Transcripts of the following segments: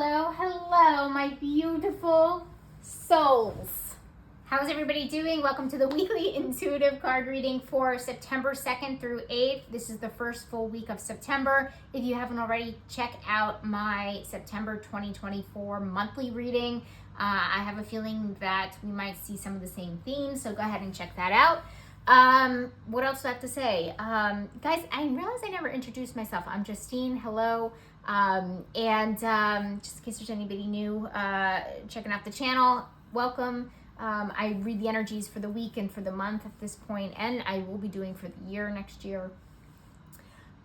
Hello, my beautiful souls. How's everybody doing? Welcome to the weekly intuitive card reading for September 2nd through 8th. This is the first full week of September. If you haven't already, check out my September 2024 monthly reading. I have a feeling that we might see some of the same themes, so go ahead and check that out. What else do I have to say? Guys, I realized I never introduced myself. I'm Justine. Hello. Just in case there's anybody new checking out the channel, welcome. I read the energies for the week and for the month at this point, and I will be doing for the year next year.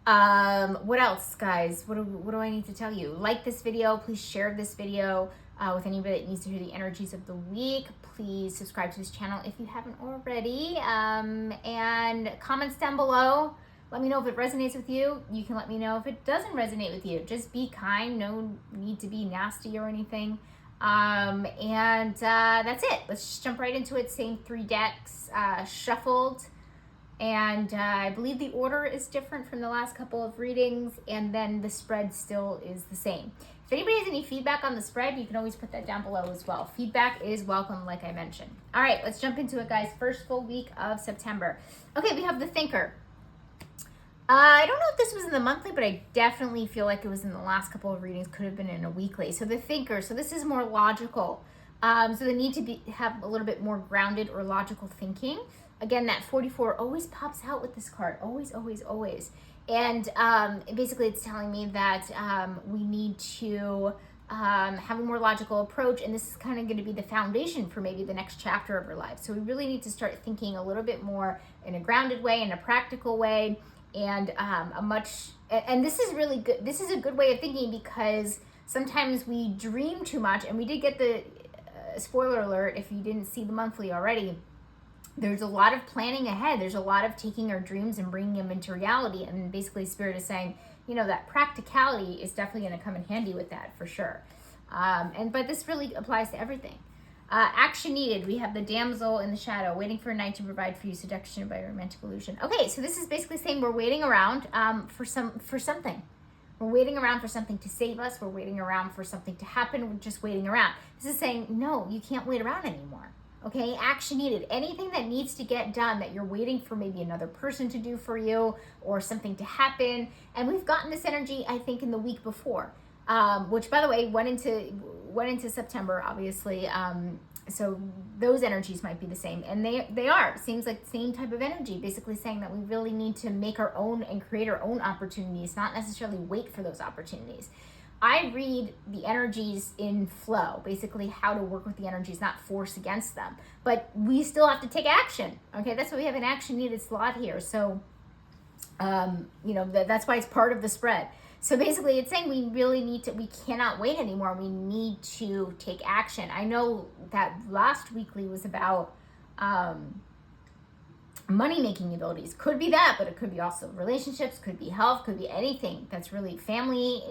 What else, guys? What do I need to tell you? Like this video. Please share this video with anybody that needs to hear the energies of the week. Please subscribe to this channel if you haven't already. And comments down below. Let me know if it resonates with you. You can let me know if it doesn't resonate with you. Just be kind. No need to be nasty or anything. That's it. Let's just jump right into it. Same three decks shuffled. And I believe the order is different from the last couple of readings. And then the spread still is the same. If anybody has any feedback on the spread, you can always put that down below as well. Feedback is welcome, like I mentioned. All right, let's jump into it, guys. First full week of September. Okay, we have the Thinker. I don't know if this was in the monthly, but I definitely feel like it was in the last couple of readings. Could have been in a weekly. So the Thinker. So this is more logical. So they need to have a little bit more grounded or logical thinking. Again, that 44 always pops out with this card. Always, always, always. And basically it's telling me that we need to have a more logical approach. And this is kind of going to be the foundation for maybe the next chapter of our life. So we really need to start thinking a little bit more in a grounded way, in a practical way. And and this is really good. This is a good way of thinking because sometimes we dream too much, and we did get the spoiler alert if you didn't see the monthly already. There's a lot of planning ahead. There's a lot of taking our dreams and bringing them into reality. And basically Spirit is saying, you know, that practicality is definitely going to come in handy with that for sure. But this really applies to everything. Action needed. We have the damsel in the shadow, waiting for a knight to provide for you seduction by a romantic illusion. Okay, so this is basically saying we're waiting around for something. We're waiting around for something to save us. We're waiting around for something to happen. We're just waiting around. This is saying, no, you can't wait around anymore. Okay, action needed. Anything that needs to get done that you're waiting for maybe another person to do for you or something to happen. And we've gotten this energy, I think, in the week before. Which, by the way, went into September, obviously. So those energies might be the same, and they are. Seems like the same type of energy, basically saying that we really need to make our own and create our own opportunities, not necessarily wait for those opportunities. I read the energies in flow, basically how to work with the energies, not force against them. But we still have to take action. Okay, that's why we have an action needed slot here. So, that's why it's part of the spread. So basically it's saying we cannot wait anymore. We need to take action. I know that last weekly was about money-making abilities. Could be that, but it could be also relationships, could be health, could be anything that's really family,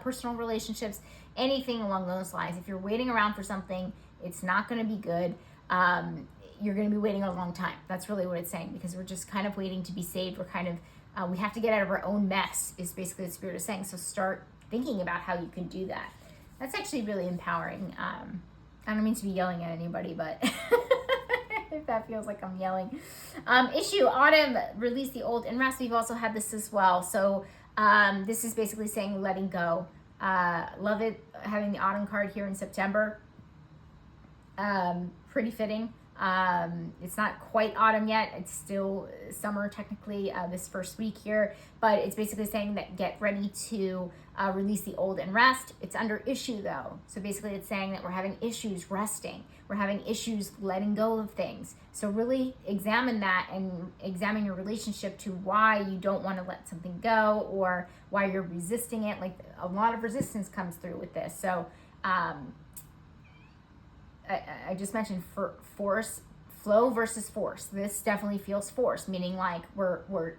personal relationships, anything along those lines. If you're waiting around for something, it's not going to be good. You're going to be waiting a long time. That's really what it's saying, because we're just kind of waiting to be saved. We're kind of we have to get out of our own mess is basically what Spirit is saying. So start thinking about how you can do that. That's actually really empowering. I don't mean to be yelling at anybody, but if that feels like I'm yelling. Issue, autumn, release the old and rest. We've also had this as well. So this is basically saying letting go. Love it, having the autumn card here in September. Pretty fitting. It's not quite autumn yet. It's still summer technically this first week here, but it's basically saying that get ready to release the old and rest. It's under issue though. So basically it's saying that we're having issues resting. We're having issues letting go of things. So really examine that and examine your relationship to why you don't want to let something go or why you're resisting it. Like a lot of resistance comes through with this. So, I just mentioned flow versus force. This definitely feels forced, meaning like we're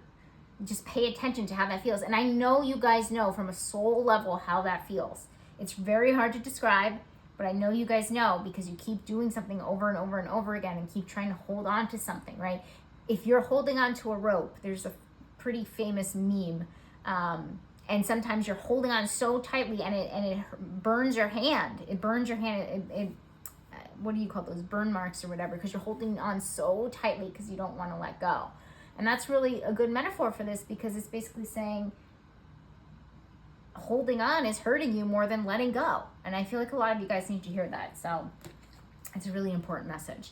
just pay attention to how that feels. And I know you guys know from a soul level how that feels. It's very hard to describe, but I know you guys know because you keep doing something over and over and over again and keep trying to hold on to something, right? If you're holding on to a rope, there's a pretty famous meme And sometimes you're holding on so tightly and it burns your hand. It burns your hand. What do you call those, burn marks or whatever, because you're holding on so tightly because you don't want to let go. And that's really a good metaphor for this, because it's basically saying holding on is hurting you more than letting go. And I feel like a lot of you guys need to hear that. So it's a really important message.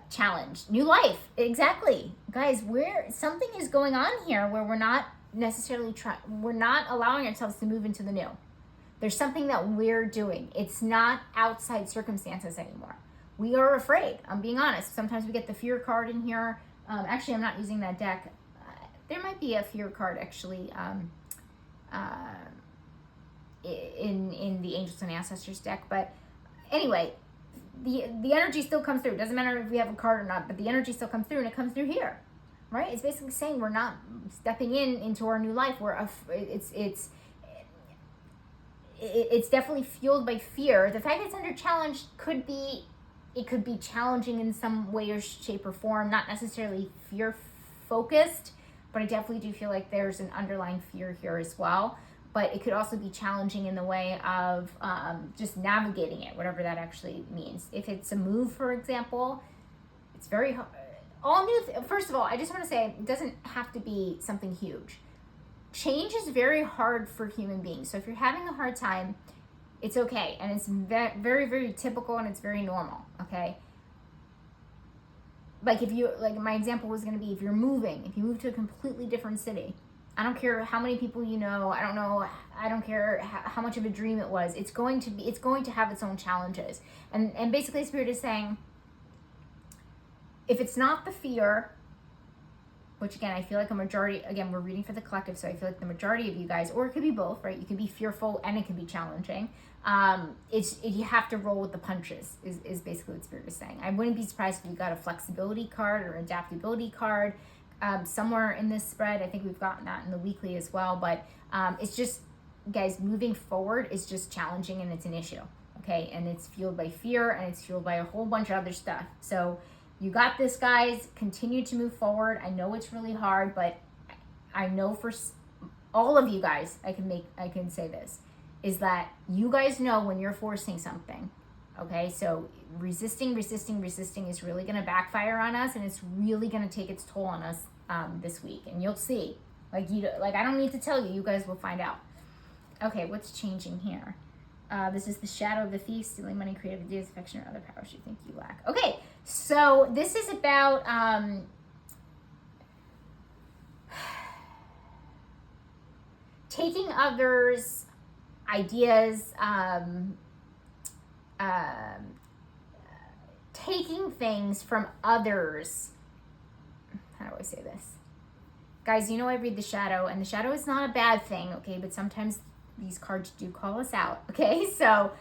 Challenge, new life. Exactly. Guys, something is going on here where we're not necessarily we're not allowing ourselves to move into the new. There's something that we're doing. It's not outside circumstances anymore. We are afraid. I'm being honest. Sometimes we get the fear card in here. Actually, I'm not using that deck. There might be a fear card actually in the Angels and Ancestors deck. But anyway, the energy still comes through. It doesn't matter if we have a card or not, but the energy still comes through, and it comes through here, right? It's basically saying we're not stepping into our new life. It's definitely fueled by fear. The fact that it's under challenge could be challenging in some way or shape or form, not necessarily fear focused, but I definitely do feel like there's an underlying fear here as well. But it could also be challenging in the way of just navigating it, whatever that actually means. If it's a move, for example, it's very hard. First of all, I just want to say it doesn't have to be something huge. Change is very hard for human beings. So if you're having a hard time, it's okay. And it's very, very typical, and it's very normal, okay? Like my example was going to be, if you move to a completely different city, I don't care how many people you know, I don't care how much of a dream it was, it's going to have its own challenges. And basically Spirit is saying, if it's not the fear, which again, I feel like a majority, again, we're reading for the collective, so I feel like the majority of you guys, or it could be both, right? You can be fearful and it can be challenging. You have to roll with the punches, is basically what Spirit is saying. I wouldn't be surprised if you got a flexibility card or adaptability card somewhere in this spread. I think we've gotten that in the weekly as well, but it's just, guys, moving forward is just challenging, and it's an issue, okay? And it's fueled by fear, and it's fueled by a whole bunch of other stuff. So you got this, guys. Continue to move forward. I know it's really hard, but I know for all of you guys, I can say this, is that you guys know when you're forcing something, okay? So resisting is really going to backfire on us, and it's really going to take its toll on us this week. And you'll see. I don't need to tell you. You guys will find out. Okay, what's changing here? This is the shadow of the thief, stealing money, creative ideas, affection, or other powers you think you lack. Okay, so this is about taking others' ideas, taking things from others. How do I say this? Guys, you know I read the shadow, and the shadow is not a bad thing, okay? But sometimes these cards do call us out, okay? So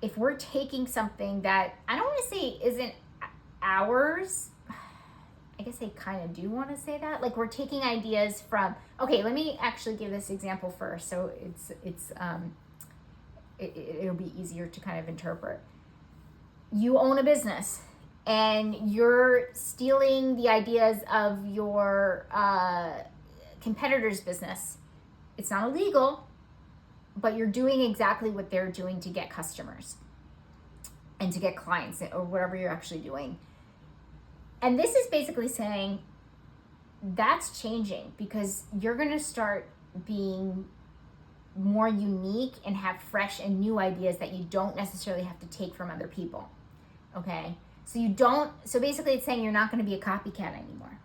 if we're taking something that, I don't want to say isn't ours, I guess I kind of do want to say that. Like, we're taking ideas from, okay, let me actually give this example first, so it'll be easier to kind of interpret. You own a business, and you're stealing the ideas of your competitor's business. It's not illegal, but you're doing exactly what they're doing to get customers and to get clients, or whatever you're actually doing. And this is basically saying that's changing, because you're going to start being more unique and have fresh and new ideas that you don't necessarily have to take from other people. Okay? So basically it's saying you're not going to be a copycat anymore.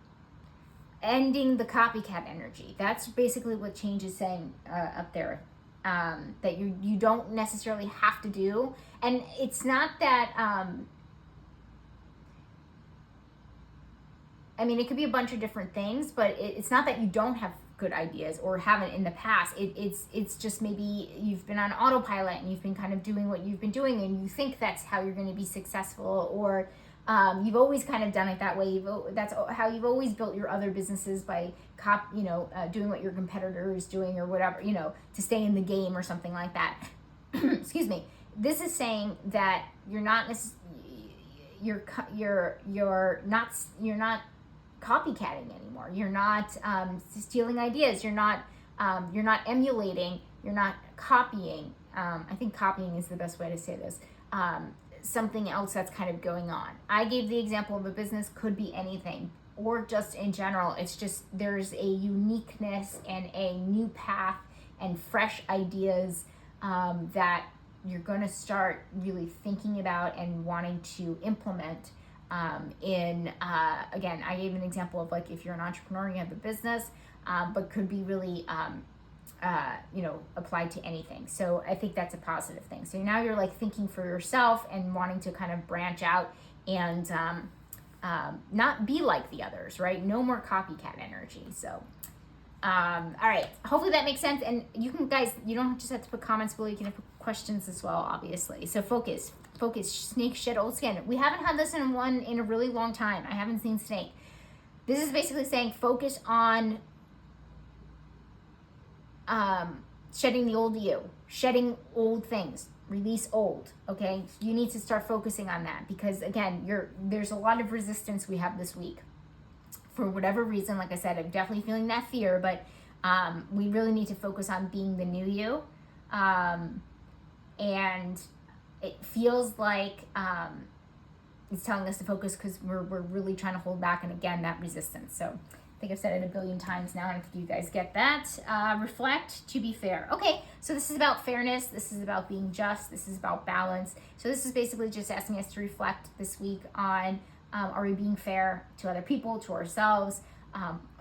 Ending the copycat energy. That's basically what change is saying up there. That you don't necessarily have to do. And it's not that, it could be a bunch of different things, but it's not that you don't have good ideas or haven't in the past. It's just maybe you've been on autopilot and you've been kind of doing what you've been doing, and you think that's how you're going to be successful, or you've always kind of done it that way. That's how you've always built your other businesses, by doing what your competitor is doing, or whatever, to stay in the game or something like that. Excuse me. This is saying that you're not copycatting anymore. You're not stealing ideas. You're not You're not emulating, you're not copying. I think copying is the best way to say this. Something else that's kind of going on. I gave the example of a business, could be anything, or just in general. It's just there's a uniqueness and a new path and fresh ideas that you're going to start really thinking about and wanting to implement again, I gave an example of like if you're an entrepreneur, you have a business, but could be really applied to anything. So I think that's a positive thing. So now you're like thinking for yourself and wanting to kind of branch out and not be like the others, right? No more copycat energy. So all right, hopefully that makes sense. And you can, guys, you don't just have to put comments below, you can put questions as well, obviously. So focus, snake shed old skin. We haven't had this in a really long time. I haven't seen snake. This is basically saying focus on shedding the old you, shedding old things, release old. Okay, you need to start focusing on that, because again, there's a lot of resistance we have this week for whatever reason. Like I said, I'm definitely feeling that fear, but we really need to focus on being the new you. And it feels like it's telling us to focus because we're really trying to hold back, and again, that resistance. So I think I've said it a billion times now, and I think you guys get that. Reflect to be fair. Okay, so this is about fairness. This is about being just. This is about balance. So this is basically just asking us to reflect this week on, are we being fair to other people, to ourselves?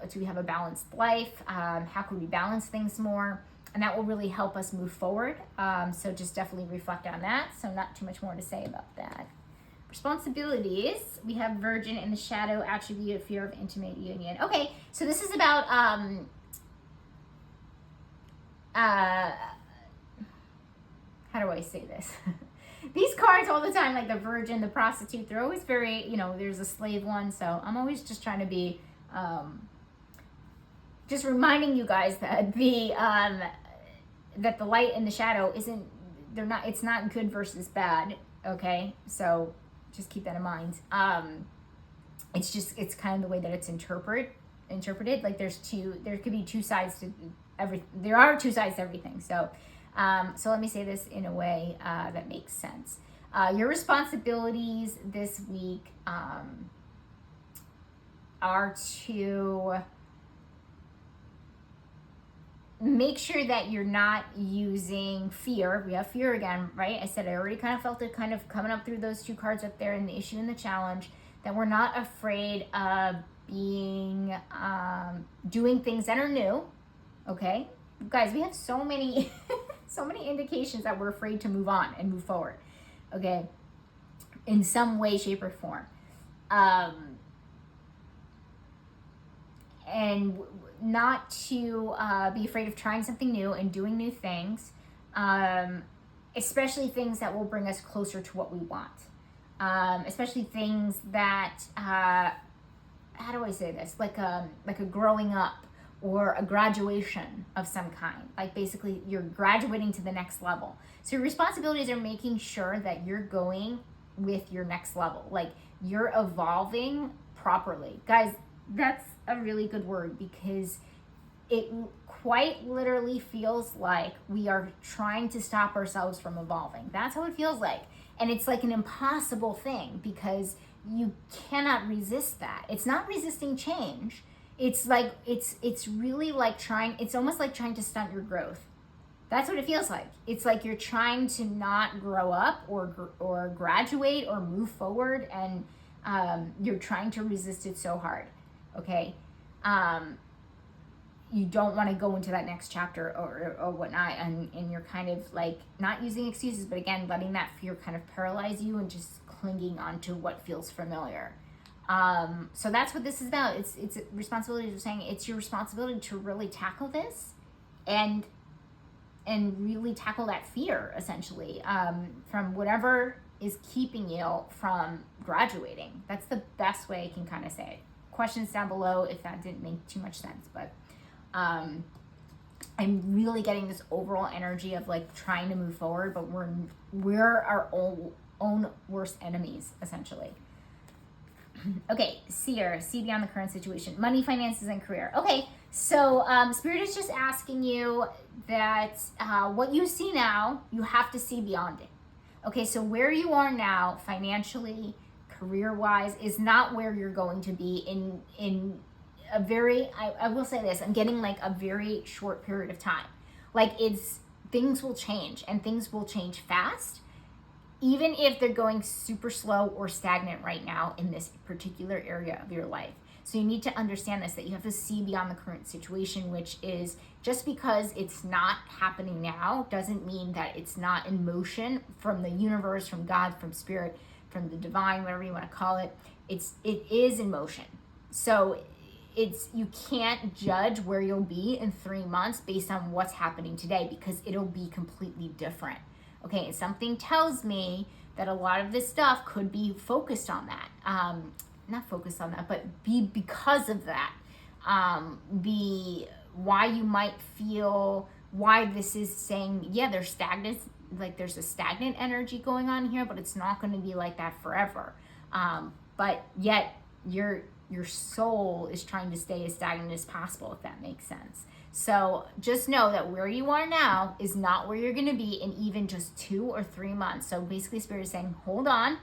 Do we have a balanced life? How can we balance things more? And that will really help us move forward. So just definitely reflect on that. So not too much more to say about that. Responsibilities. We have Virgin in the shadow attribute, fear of intimate union. Okay, so this is about how do I say this? These cards all the time, like the Virgin, the prostitute, they're always very, there's a slave one. So I'm always just trying to be just reminding you guys that that the light and the shadow it's not good versus bad. Okay, so just keep that in mind. It's kind of the way that it's interpreted. Like there could be two sides to there are two sides to everything. So let me say this in a way that makes sense. Your responsibilities this week are to make sure that you're not using fear. We have fear again, right? I said I already kind of felt it kind of coming up through those two cards up there in the issue and the challenge, that we're not afraid of being doing things that are new. Okay, guys, we have so many so many indications that we're afraid to move on and move forward. Okay, in some way, shape, or form. And not to be afraid of trying something new and doing new things, especially things that will bring us closer to what we want, especially things that, how do I say this, like a growing up or a graduation of some kind. Like basically you're graduating to the next level. So your responsibilities are making sure that you're going with your next level, like you're evolving properly. Guys, that's a really good word, because it quite literally feels like we are trying to stop ourselves from evolving. That's how it feels like. And it's like an impossible thing, because you cannot resist that. It's not resisting change. It's like, it's really like it's almost like trying to stunt your growth. That's what it feels like. It's like you're trying to not grow up or graduate or move forward, and you're trying to resist it so hard. Okay, you don't want to go into that next chapter or whatnot, and you're kind of like not using excuses, but again, letting that fear kind of paralyze you and just clinging on to what feels familiar. So that's what this is about. It's responsibility. We're saying it's your responsibility to really tackle this and really tackle that fear, essentially, from whatever is keeping you from graduating. That's the best way I can kind of say it. Questions down below if that didn't make too much sense, but I'm really getting this overall energy of like trying to move forward, but we're our own worst enemies, essentially. Okay, seer, see beyond the current situation. Money, finances, and career. Okay, So Spirit is just asking you that what you see now, you have to see beyond it. Okay, so where you are now, financially, career-wise, is not where you're going to be in a very, I will say this, I'm getting like a very short period of time. Like things will change, and things will change fast, even if they're going super slow or stagnant right now in this particular area of your life. So you need to understand this, that you have to see beyond the current situation, which is just because it's not happening now doesn't mean that it's not in motion from the universe, from God, from Spirit, from the divine, whatever you want to call it. It is in motion. So you can't judge where you'll be in 3 months based on what's happening today, because it'll be completely different. Okay, and something tells me that a lot of this stuff could be focused on that. Not focused on that, but be because of that. Be why you might feel, why this is saying, yeah, there's stagnant, like there's a stagnant energy going on here, but it's not going to be like that forever. But yet your soul is trying to stay as stagnant as possible, if that makes sense. So just know that where you are now is not where you're going to be in even just 2 or 3 months. So basically Spirit is saying, hold on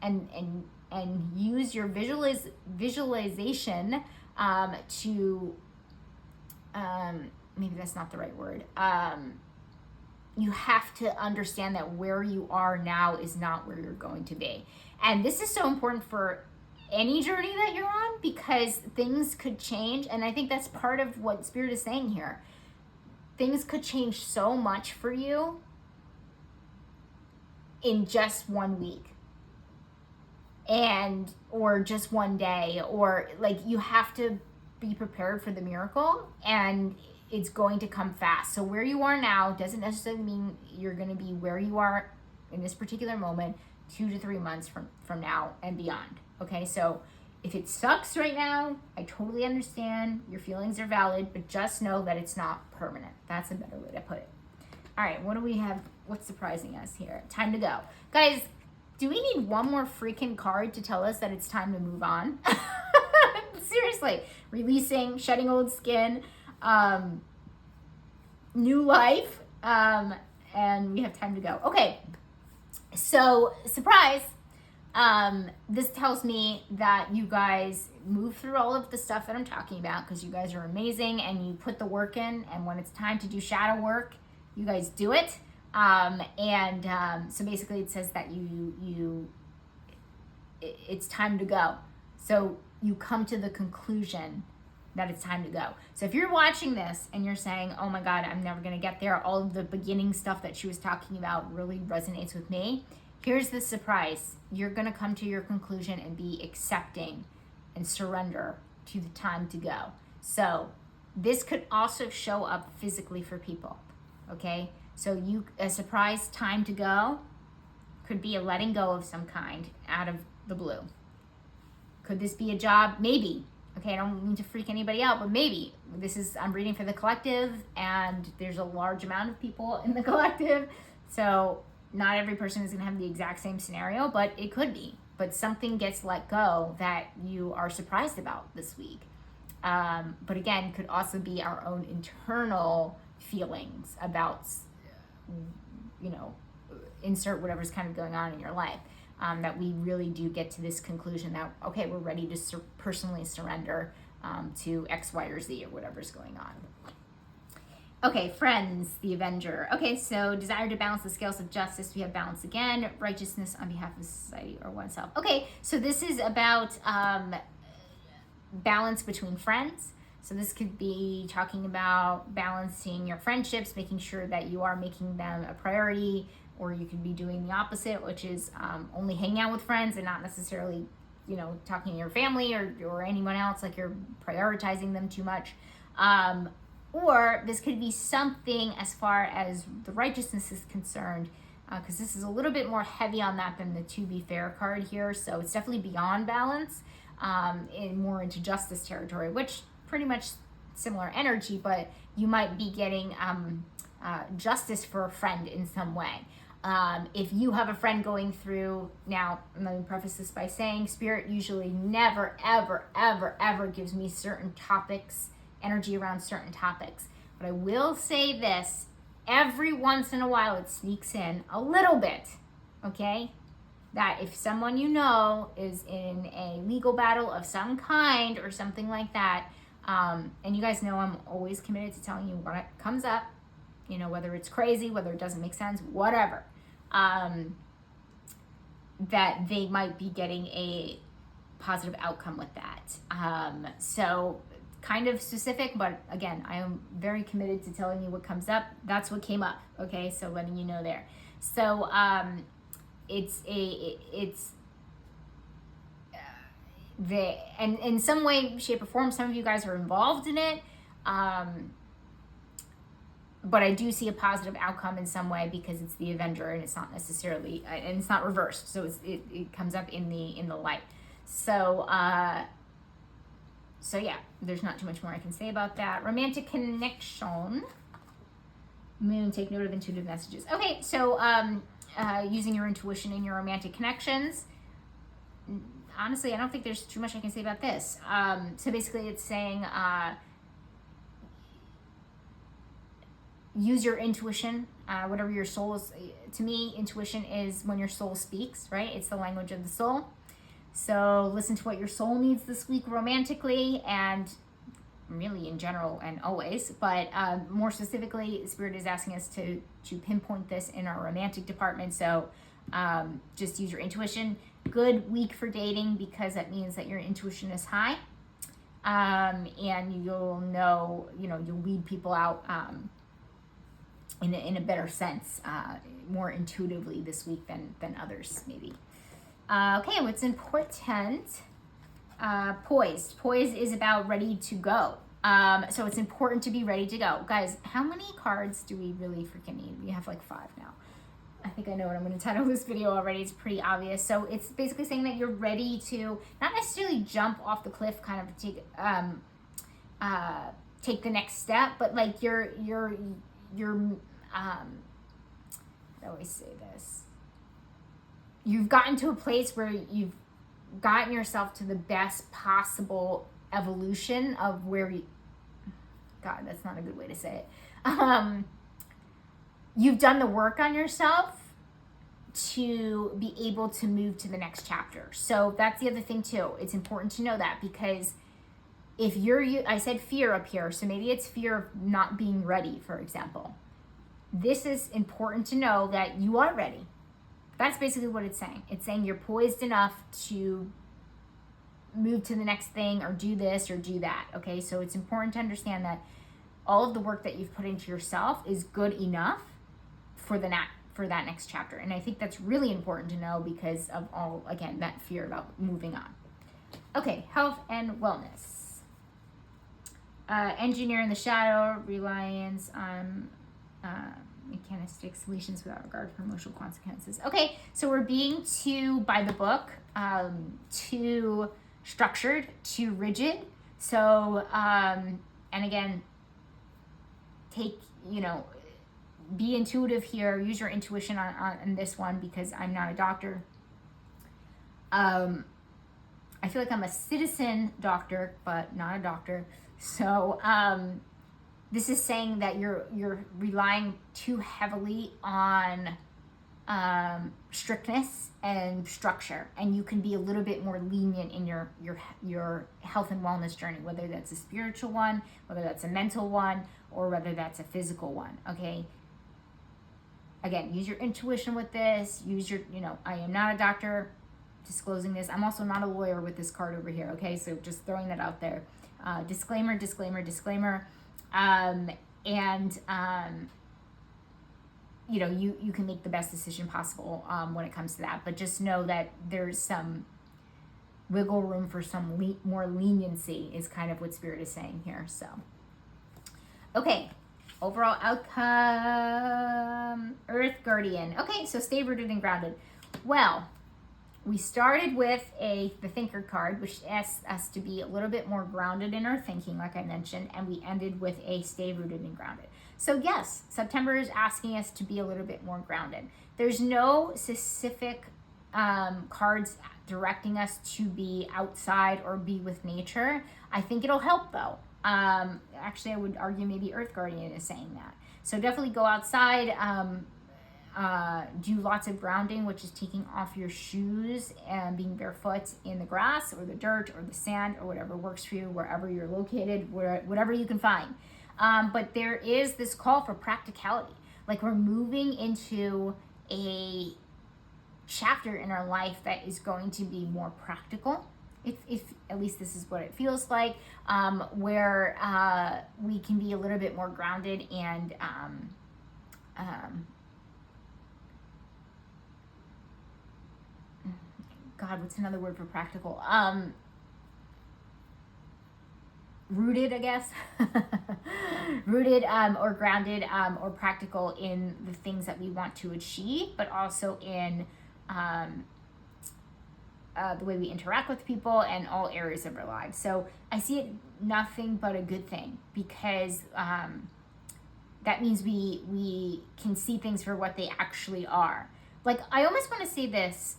and use your visualization to, maybe that's not the right word. You have to understand that where you are now is not where you're going to be. And this is so important for any journey that you're on, because things could change. And I think that's part of what Spirit is saying here. Things could change so much for you in just 1 week. Or just 1 day, or like you have to be prepared for the miracle, and it's going to come fast. So where you are now doesn't necessarily mean you're going to be where you are in this particular moment 2 to 3 months from now and beyond. Okay, so if it sucks right now, I totally understand. Your feelings are valid, but just know that it's not permanent. That's a better way to put it. All right, what do we have? What's surprising us here? Time to go. Guys, do we need one more freaking card to tell us that it's time to move on? Seriously, releasing, shedding old skin, new life, and we have time to go. Okay, so surprise. This tells me that you guys move through all of the stuff that I'm talking about, because you guys are amazing and you put the work in, and when it's time to do shadow work, you guys do it. So basically it says that it's time to go. So you come to the conclusion that it's time to go. So if you're watching this and you're saying, oh my God, I'm never going to get there, all of the beginning stuff that she was talking about really resonates with me, here's the surprise. You're going to come to your conclusion and be accepting and surrender to the time to go. So this could also show up physically for people, okay? So a surprise time to go could be a letting go of some kind out of the blue. Could this be a job? Maybe. Okay, I don't mean to freak anybody out, but maybe. I'm reading for the collective, and there's a large amount of people in the collective. So not every person is going to have the exact same scenario, but it could be. But something gets let go that you are surprised about this week. But again, could also be our own internal feelings about, insert whatever's kind of going on in your life, that we really do get to this conclusion that, okay, we're ready to personally surrender to X, Y, or Z, or whatever's going on. Okay, friends, the Avenger. Okay, so desire to balance the scales of justice. We have balance again. Righteousness on behalf of society or oneself. Okay, so this is about balance between friends. So this could be talking about balancing your friendships, making sure that you are making them a priority, or you could be doing the opposite, which is only hanging out with friends and not necessarily, talking to your family or anyone else, like you're prioritizing them too much. Or this could be something as far as the righteousness is concerned, because this is a little bit more heavy on that than the To Be Fair card here. So it's definitely beyond balance, and more into justice territory, which pretty much similar energy, but you might be getting justice for a friend in some way. If you have a friend going through, now let me preface this by saying Spirit usually never, ever, ever, ever gives me certain topics energy around certain topics. But I will say this, every once in a while it sneaks in a little bit, okay? That if someone you know is in a legal battle of some kind or something like that, and you guys know I'm always committed to telling you what comes up, you know, whether it's crazy, whether it doesn't make sense, whatever, that they might be getting a positive outcome with that. So kind of specific, but again, I am very committed to telling you what comes up. That's what came up, okay? So letting you know there. So it's and in some way, shape, or form, some of you guys are involved in it. But I do see a positive outcome in some way because it's the Avenger and it's not necessarily, and it's not reversed. So it comes up in the light. So yeah, there's not too much more I can say about that. Romantic connection. Moon, take note of intuitive messages. Okay, so using your intuition in your romantic connections. Honestly, I don't think there's too much I can say about this. So basically it's saying use your intuition, whatever your soul is. To me, intuition is when your soul speaks, right? It's the language of the soul. So listen to what your soul needs this week romantically and really in general and always. But more specifically, Spirit is asking us to pinpoint this in our romantic department. So just use your intuition. Good week for dating because that means that your intuition is high. And you'll know, you'll weed people out in a better sense, more intuitively this week than others maybe. Okay, what's important? Poised. Poised is about ready to go. So it's important to be ready to go. Guys, how many cards do we really freaking need? We have like 5 now. I think I know what I'm going to title this video already. It's pretty obvious. So it's basically saying that you're ready to not necessarily jump off the cliff, kind of take the next step, but like you're how do I say this? You've gotten to a place where you've gotten yourself to the best possible evolution of where you, God, that's not a good way to say it. You've done the work on yourself to be able to move to the next chapter. So that's the other thing too. It's important to know that because if I said fear up here, so maybe it's fear of not being ready, for example. This is important to know that you are ready. That's basically what it's saying. It's saying you're poised enough to move to the next thing or do this or do that, okay? So it's important to understand that all of the work that you've put into yourself is good enough for that next chapter. And I think that's really important to know because of all, again, that fear about moving on. Okay, health and wellness. Engineer in the shadow, reliance on mechanistic solutions without regard for emotional consequences. Okay, so we're being too by the book, too structured, too rigid. So, and again, be intuitive here. Use your intuition on this one because I'm not a doctor. I feel like I'm a citizen doctor, but not a doctor. So, this is saying that you're relying too heavily on strictness and structure, and you can be a little bit more lenient in your health and wellness journey, whether that's a spiritual one, whether that's a mental one, or whether that's a physical one. Okay. Again, use your intuition with this. Use your, I am not a doctor, disclosing this. I'm also not a lawyer with this card over here. Okay, so just throwing that out there. Disclaimer. You can make the best decision possible when it comes to that. But just know that there's some wiggle room for some more leniency is kind of what Spirit is saying here. So, okay, overall outcome, Earth Guardian. Okay, so stay rooted and grounded. Well, we started with the Thinker card, which asks us to be a little bit more grounded in our thinking, like I mentioned, and we ended with a stay rooted and grounded. So yes, September is asking us to be a little bit more grounded. There's no specific cards directing us to be outside or be with nature. I think it'll help though. Actually, I would argue maybe Earth Guardian is saying that. So definitely go outside. Do lots of grounding, which is taking off your shoes and being barefoot in the grass or the dirt or the sand or whatever works for you, wherever you're located, whatever you can find. But there is this call for practicality. Like, we're moving into a chapter in our life that is going to be more practical. If at least this is what it feels like, where we can be a little bit more grounded and God, what's another word for practical? Rooted, I guess. Rooted or grounded or practical in the things that we want to achieve, but also in the way we interact with people and all areas of our lives. So I see it nothing but a good thing, because that means we can see things for what they actually are. Like, I almost want to say this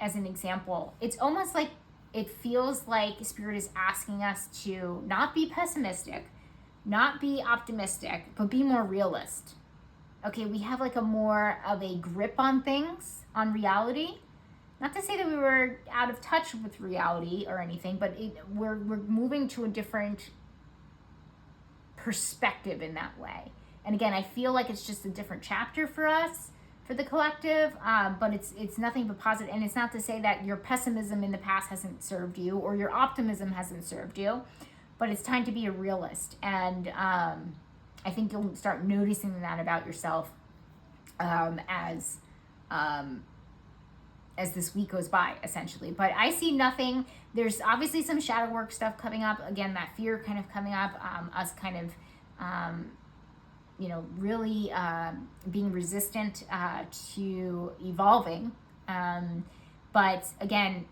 as an example. It's almost like it feels like Spirit is asking us to not be pessimistic, not be optimistic, but be more realist. Okay, we have like a more of a grip on things, on reality. Not to say that we were out of touch with reality or anything, but we're moving to a different perspective in that way. And again, I feel like it's just a different chapter for us, for the collective, but it's nothing but positive. And it's not to say that your pessimism in the past hasn't served you or your optimism hasn't served you, but it's time to be a realist. And I think you'll start noticing that about yourself as this week goes by, essentially. But I see nothing. There's obviously some shadow work stuff coming up. Again, that fear kind of coming up, us kind of really being resistant to evolving. But again,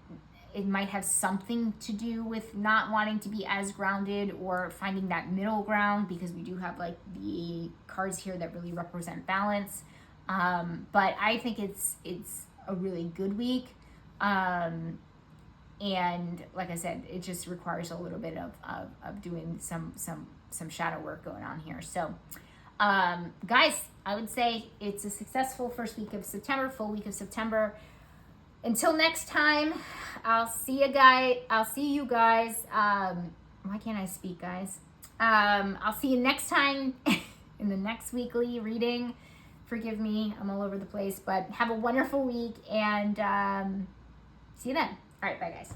it might have something to do with not wanting to be as grounded or finding that middle ground, because we do have like the cards here that really represent balance. But I think it's a really good week. And like I said, it just requires a little bit of doing some shadow work going on here. So guys, I would say it's a successful first week of September, full week of September. Until next time, I'll see you guys. Why can't I speak, guys? I'll see you next time in the next weekly reading. Forgive me, I'm all over the place, but have a wonderful week, and see you then. All right, bye, guys.